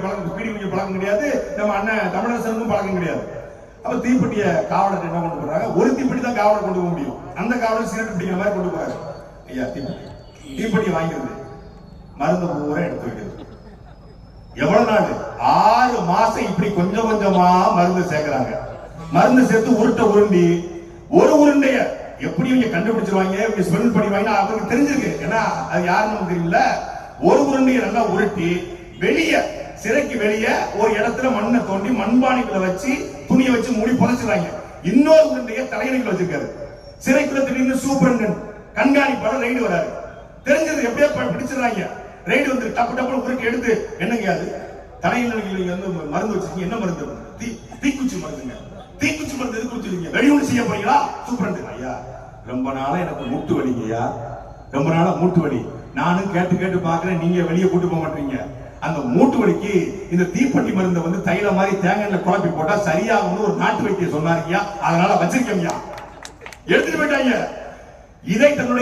பழக்கம் கிடையாது, நம்ம அண்ணன் தமிழரசனுக்கும் பழக்கம் கிடையாது. அப்ப தீப்பெட்டிய காவலர் என்ன கொண்டு போறாங்க, ஒரு தீப்பெட்டி தான் காவலர் கொண்டு போக முடியும். அந்த காவலர் சிகரெட் பிடிக்கிற மாதிரி கொண்டு போறாங்க. ஐயா தீப்பெட்டி வாங்கிறது, மருந்து பூரா எடுத்து வைக்கிறது. எவ்வளவு நாள்? 6 மாசம் இப்படி கொஞ்சம் கொஞ்சமா மருந்து சேர்க்கிறாங்க. மருந்து சேர்த்து உருண்டி ஒரு உருண்டைய எப்படி இவங்க கண்டுபிடிச்சிருவாங்க, இவங்க ஸ்மெல் பண்ணிடுவாங்க, அவருக்கு தெரிஞ்சிருக்கு. ஏன்னா அது யாருன்னு தெரியல. ஒரு உருண்டையை நல்லா உருட்டி வெளியே, சிறைக்கு வெளியே ஒரு இடத்துல மண்ணை தோண்டி மண்பானைக்குள்ள வச்சு துணியை வச்சு மூடி புதைச்சிருவாங்க. இன்னொரு உருண்டைய தலையணைக்குள்ள வச்சிருக்காரு. சிறைக்குள்ள திடீர்னு சூப்பரண்டன் கண்காணிப்பாளர் ரைடு வராரு. தெரிஞ்சது எப்படியா பிடிச்சிருவாங்க. ரைடு வந்து டப்பு டப்பு உருட்டி எடுத்து, என்னங்க அது தலையில வந்து மருந்து வச்சிருக்கீங்க, என்ன மருந்து? தீக்குச்சி மருந்துங்க. தீக்குச்சி மருந்து எதுக்கு கொடுத்துருக்கீங்க? வெளியூர் செய்ய போறீங்களா? சூப்பரண்டன் ஐயா, ரொம்ப நாளா எனக்கு மூட்டு வலிங்கய்யா, ரொம்ப நாளா மூட்டு வலி. நானும் கேட்டு கேட்டு பாக்குறேன், நீங்க வெளியே கூட்டு போக மாட்டீங்க. அந்த மூட்டு வலிக்கு இந்த தீப்பெட்டி மருந்தை வந்து தைல மாதிரி தேங்காய்ல குழப்பி போட்டா சரியாகும்னு ஒரு நாட்டு வைத்தியம் சொன்னாருங்கய்யா, அதனால வச்சிருக்கேங்கய்யா. எடுத்துட்டு போயிட்டாங்க. இதை தன்னுடைய